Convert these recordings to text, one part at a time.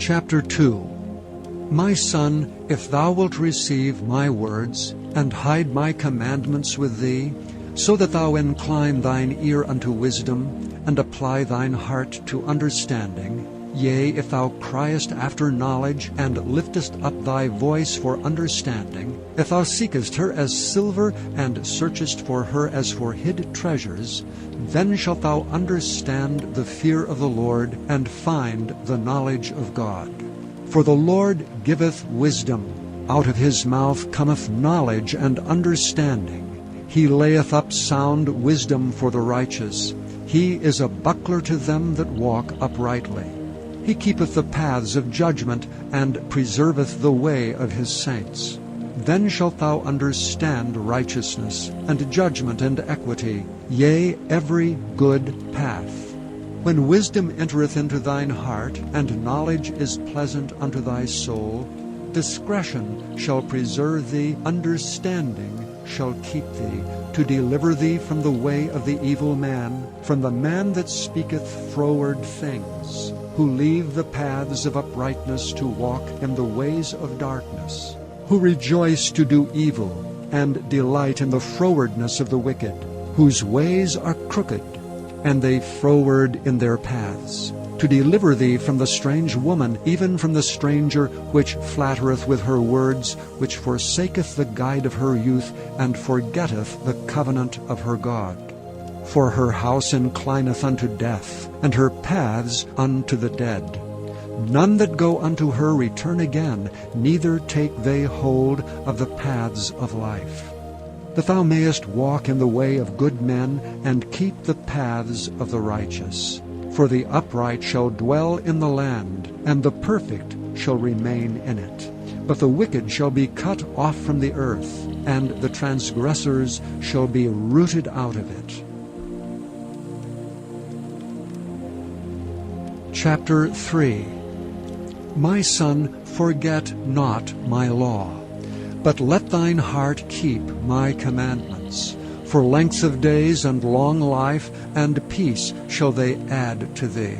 Chapter 2. My son, if thou wilt receive my words, and hide my commandments with thee, so that thou incline thine ear unto wisdom, and apply thine heart to understanding, yea, if thou criest after knowledge, and liftest up thy voice for understanding, if thou seekest her as silver, and searchest for her as for hid treasures, then shalt thou understand the fear of the Lord, and find the knowledge of God. For the Lord giveth wisdom, out of his mouth cometh knowledge and understanding. He layeth up sound wisdom for the righteous. He is a buckler to them that walk uprightly. He keepeth the paths of judgment, and preserveth the way of his saints. Then shalt thou understand righteousness, and judgment, and equity, yea, every good path. When wisdom entereth into thine heart, and knowledge is pleasant unto thy soul, discretion shall preserve thee, understanding shall keep thee, to deliver thee from the way of the evil man, from the man that speaketh froward things, who leave the paths of uprightness to walk in the ways of darkness, who rejoice to do evil, and delight in the frowardness of the wicked, whose ways are crooked, and they froward in their paths, to deliver thee from the strange woman, even from the stranger which flattereth with her words, which forsaketh the guide of her youth, and forgetteth the covenant of her God. For her house inclineth unto death, and her paths unto the dead. None that go unto her return again, neither take they hold of the paths of life. That thou mayest walk in the way of good men, and keep the paths of the righteous. For the upright shall dwell in the land, and the perfect shall remain in it. But the wicked shall be cut off from the earth, and the transgressors shall be rooted out of it. Chapter 3. My son, forget not my law, but let thine heart keep my commandments. For length of days and long life and peace shall they add to thee.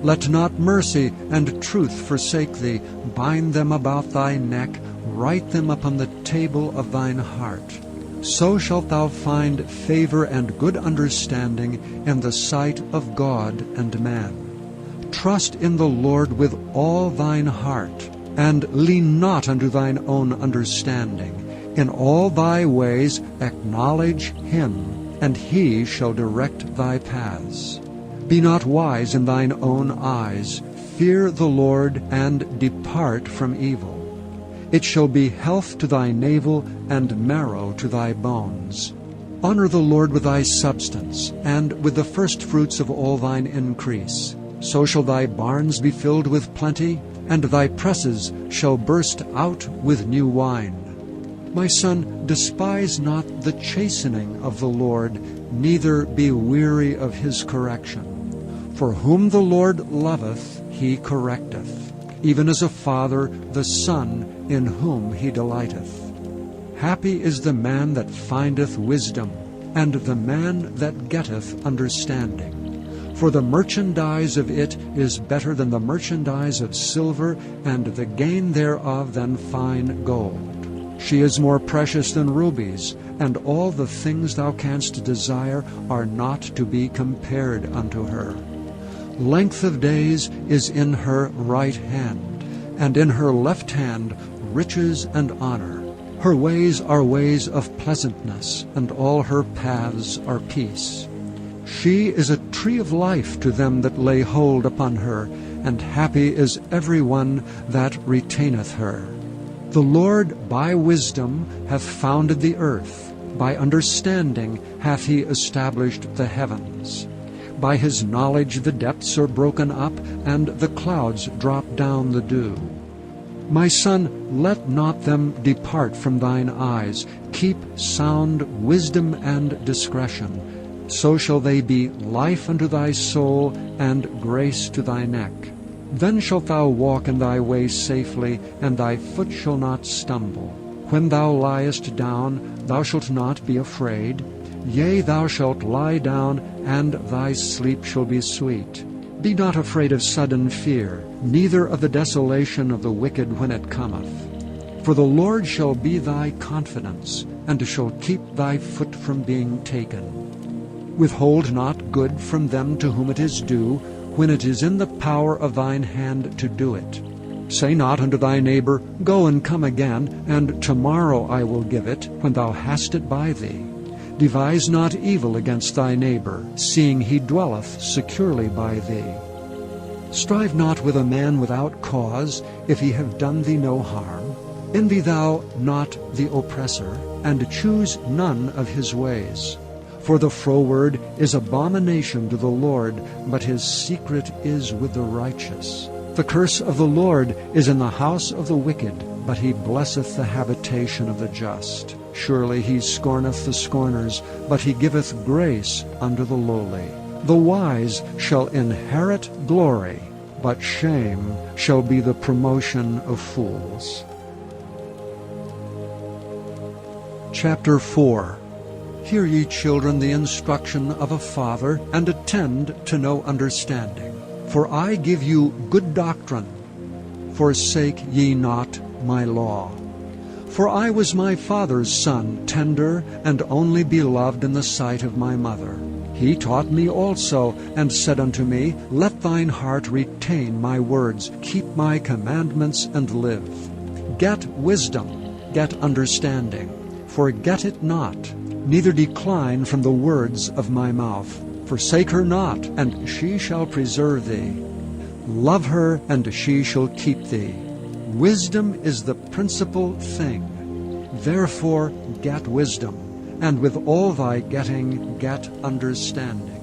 Let not mercy and truth forsake thee. Bind them about thy neck, write them upon the table of thine heart. So shalt thou find favor and good understanding in the sight of God and man. Trust in the Lord with all thine heart, and lean not unto thine own understanding. In all thy ways acknowledge him, and he shall direct thy paths. Be not wise in thine own eyes. Fear the Lord, and depart from evil. It shall be health to thy navel, and marrow to thy bones. Honor the Lord with thy substance, and with the firstfruits of all thine increase. So shall thy barns be filled with plenty, and thy presses shall burst out with new wine. My son, despise not the chastening of the Lord, neither be weary of his correction. For whom the Lord loveth, he correcteth, even as a father the son in whom he delighteth. Happy is the man that findeth wisdom, and the man that getteth understanding. For the merchandise of it is better than the merchandise of silver, and the gain thereof than fine gold. She is more precious than rubies, and all the things thou canst desire are not to be compared unto her. Length of days is in her right hand, and in her left hand riches and honor. Her ways are ways of pleasantness, and all her paths are peace. She is a tree of life to them that lay hold upon her, and happy is every one that retaineth her. The Lord by wisdom hath founded the earth, by understanding hath he established the heavens. By his knowledge the depths are broken up, and the clouds drop down the dew. My son, let not them depart from thine eyes. Keep sound wisdom and discretion. So shall they be life unto thy soul, and grace to thy neck. Then shalt thou walk in thy way safely, and thy foot shall not stumble. When thou liest down, thou shalt not be afraid. Yea, thou shalt lie down, and thy sleep shall be sweet. Be not afraid of sudden fear, neither of the desolation of the wicked when it cometh. For the Lord shall be thy confidence, and shall keep thy foot from being taken. Withhold not good from them to whom it is due, when it is in the power of thine hand to do it. Say not unto thy neighbor, Go and come again, and tomorrow I will give it, when thou hast it by thee. Devise not evil against thy neighbor, seeing he dwelleth securely by thee. Strive not with a man without cause, if he have done thee no harm. Envy thou not the oppressor, and choose none of his ways. For the froward is abomination to the Lord, but his secret is with the righteous. The curse of the Lord is in the house of the wicked, but he blesseth the habitation of the just. Surely he scorneth the scorners, but he giveth grace unto the lowly. The wise shall inherit glory, but shame shall be the promotion of fools. Chapter 4. Hear ye, children, the instruction of a father, and attend to know understanding. For I give you good doctrine. Forsake ye not my law. For I was my father's son, tender and only beloved in the sight of my mother. He taught me also, and said unto me, Let thine heart retain my words, keep my commandments, and live. Get wisdom, get understanding. Forget it not, neither decline from the words of my mouth. Forsake her not, and she shall preserve thee. Love her, and she shall keep thee. Wisdom is the principal thing. Therefore get wisdom, and with all thy getting get understanding.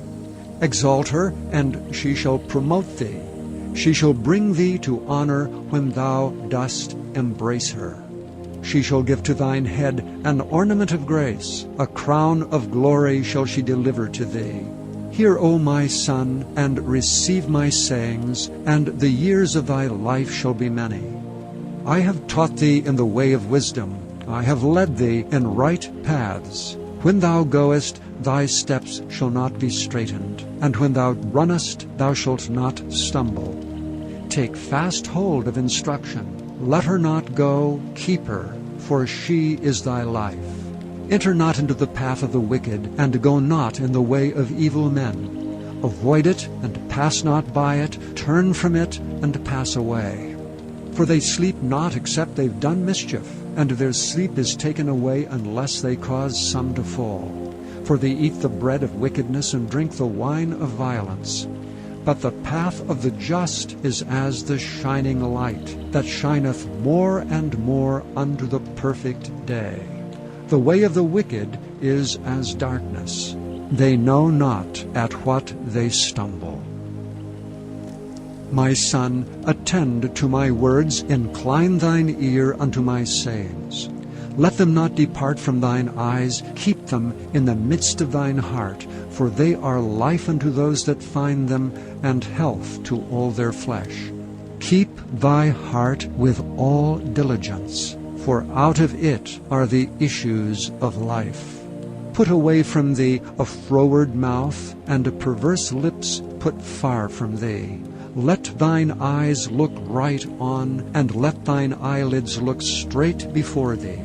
Exalt her, and she shall promote thee. She shall bring thee to honor when thou dost embrace her. She shall give to thine head an ornament of grace. A crown of glory shall she deliver to thee. Hear, O my son, and receive my sayings, and the years of thy life shall be many. I have taught thee in the way of wisdom. I have led thee in right paths. When thou goest, thy steps shall not be straitened, and when thou runnest, thou shalt not stumble. Take fast hold of instruction. Let her not go, keep her, for she is thy life. Enter not into the path of the wicked, and go not in the way of evil men. Avoid it, and pass not by it. Turn from it, and pass away. For they sleep not except they've done mischief, and their sleep is taken away unless they cause some to fall. For they eat the bread of wickedness, and drink the wine of violence. But the path of the just is as the shining light, that shineth more and more unto the perfect day. The way of the wicked is as darkness. They know not at what they stumble. My son, attend to my words, incline thine ear unto my sayings. Let them not depart from thine eyes, keep them in the midst of thine heart, for they are life unto those that find them, and health to all their flesh. Keep thy heart with all diligence, for out of it are the issues of life. Put away from thee a froward mouth, and perverse lips put far from thee. Let thine eyes look right on, and let thine eyelids look straight before thee.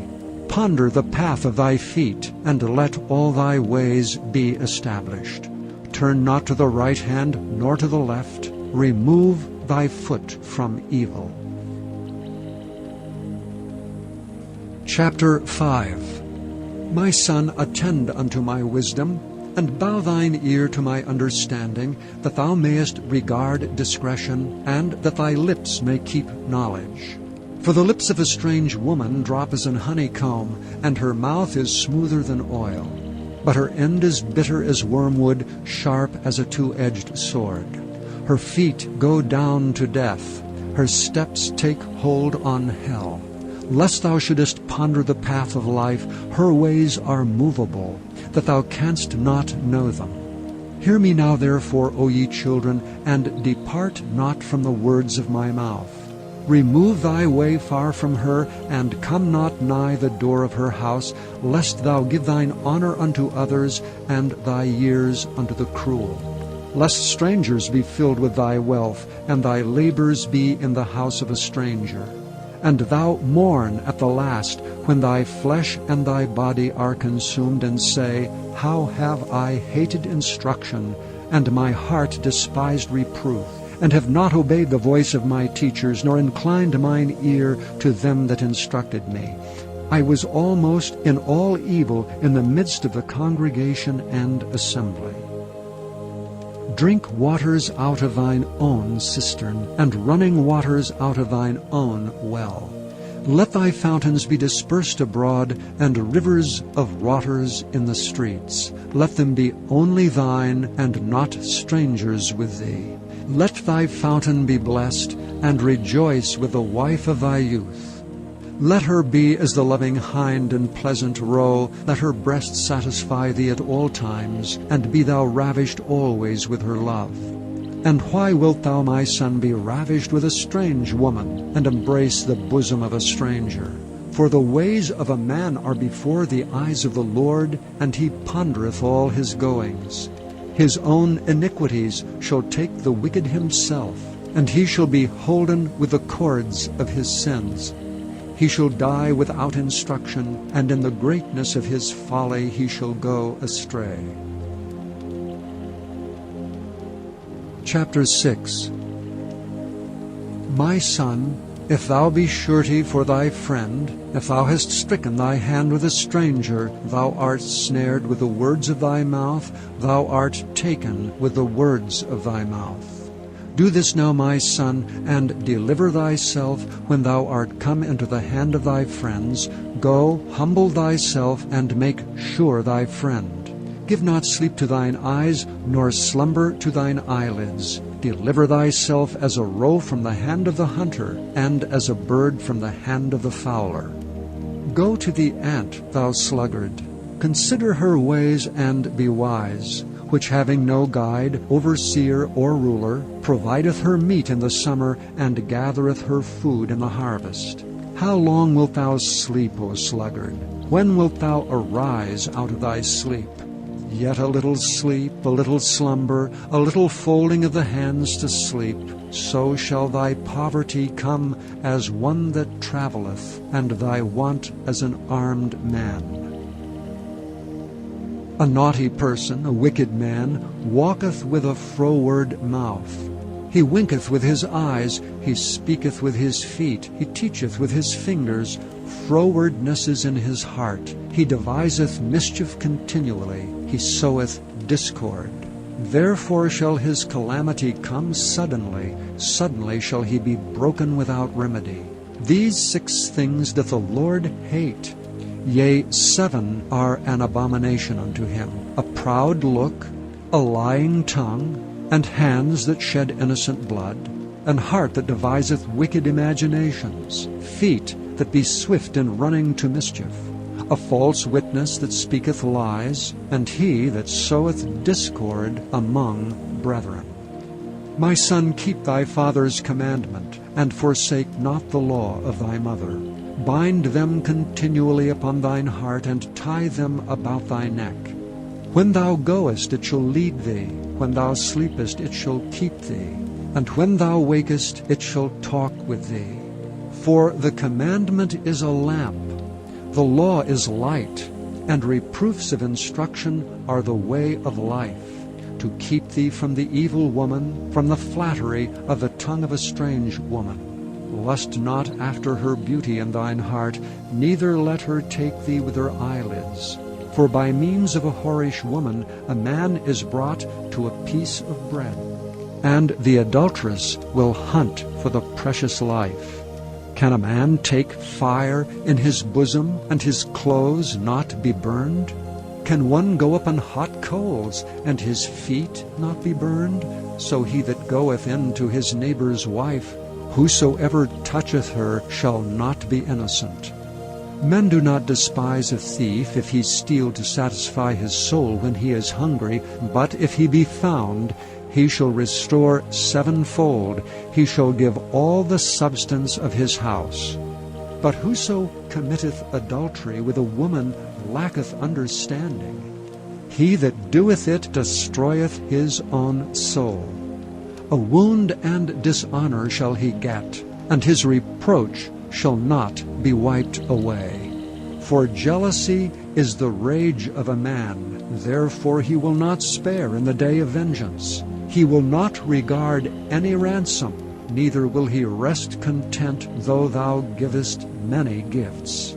Ponder the path of thy feet, and let all thy ways be established. Turn not to the right hand, nor to the left. Remove thy foot from evil. Chapter 5. My son, attend unto my wisdom, and bow thine ear to my understanding, that thou mayest regard discretion, and that thy lips may keep knowledge. For the lips of a strange woman drop as an honeycomb, and her mouth is smoother than oil. But her end is bitter as wormwood, sharp as a two-edged sword. Her feet go down to death. Her steps take hold on hell. Lest thou shouldest ponder the path of life, her ways are movable, that thou canst not know them. Hear me now therefore, O ye children, and depart not from the words of my mouth. Remove thy way far from her, and come not nigh the door of her house, lest thou give thine honor unto others, and thy years unto the cruel. lest strangers be filled with thy wealth, and thy labors be in the house of a stranger. And thou mourn at the last, when thy flesh and thy body are consumed, and say, How have I hated instruction, and my heart despised reproof, and have not obeyed the voice of my teachers, nor inclined mine ear to them that instructed me. I was almost in all evil in the midst of the congregation and assembly. Drink waters out of thine own cistern, and running waters out of thine own well. Let thy fountains be dispersed abroad, and rivers of waters in the streets. Let them be only thine, and not strangers with thee. Let thy fountain be blessed, and rejoice with the wife of thy youth. Let her be as the loving hind and pleasant roe. Let her breast satisfy thee at all times, and be thou ravished always with her love. And why wilt thou, my son, be ravished with a strange woman, and embrace the bosom of a stranger? For the ways of a man are before the eyes of the Lord, and he pondereth all his goings. His own iniquities shall take the wicked himself, and he shall be holden with the cords of his sins. He shall die without instruction, and in the greatness of his folly he shall go astray. Chapter 6. My son, if thou be surety for thy friend, if thou hast stricken thy hand with a stranger, thou art snared with the words of thy mouth, thou art taken with the words of thy mouth. Do this now, my son, and deliver thyself when thou art come into the hand of thy friends. Go, humble thyself, and make sure thy friend. Give not sleep to thine eyes, nor slumber to thine eyelids. Deliver thyself as a roe from the hand of the hunter, and as a bird from the hand of the fowler. Go to the ant, thou sluggard. Consider her ways, and be wise, which having no guide, overseer, or ruler, provideth her meat in the summer, and gathereth her food in the harvest. How long wilt thou sleep, O sluggard? When wilt thou arise out of thy sleep? Yet a little sleep, a little slumber, a little folding of the hands to sleep, so shall thy poverty come as one that travelleth, and thy want as an armed man. A naughty person, a wicked man, walketh with a froward mouth. He winketh with his eyes, he speaketh with his feet, he teacheth with his fingers. Frowardness is in his heart. He deviseth mischief continually, he soweth discord. Therefore shall his calamity come suddenly, suddenly shall he be broken without remedy. These 6 things doth the Lord hate. Yea, 7 are an abomination unto him: a proud look, a lying tongue, and hands that shed innocent blood, an heart that deviseth wicked imaginations, feet that be swift in running to mischief, a false witness that speaketh lies, and he that soweth discord among brethren. My son, keep thy father's commandment, and forsake not the law of thy mother. Bind them continually upon thine heart, and tie them about thy neck. When thou goest, it shall lead thee. When thou sleepest, it shall keep thee. And when thou wakest, it shall talk with thee. For the commandment is a lamp, the law is light, and reproofs of instruction are the way of life, to keep thee from the evil woman, from the flattery of the tongue of a strange woman. Lust not after her beauty in thine heart, neither let her take thee with her eyelids. For by means of a whorish woman a man is brought to a piece of bread, and the adulteress will hunt for the precious life. Can a man take fire in his bosom, and his clothes not be burned? Can one go up on hot coals, and his feet not be burned? So he that goeth in to his neighbor's wife, whosoever toucheth her shall not be innocent. Men do not despise a thief if he steal to satisfy his soul when he is hungry, but if he be found, he shall restore 7-fold, he shall give all the substance of his house. But whoso committeth adultery with a woman lacketh understanding. He that doeth it destroyeth his own soul. A wound and dishonor shall he get, and his reproach shall not be wiped away. For jealousy is the rage of a man, therefore he will not spare in the day of vengeance. He will not regard any ransom, neither will he rest content though thou givest many gifts.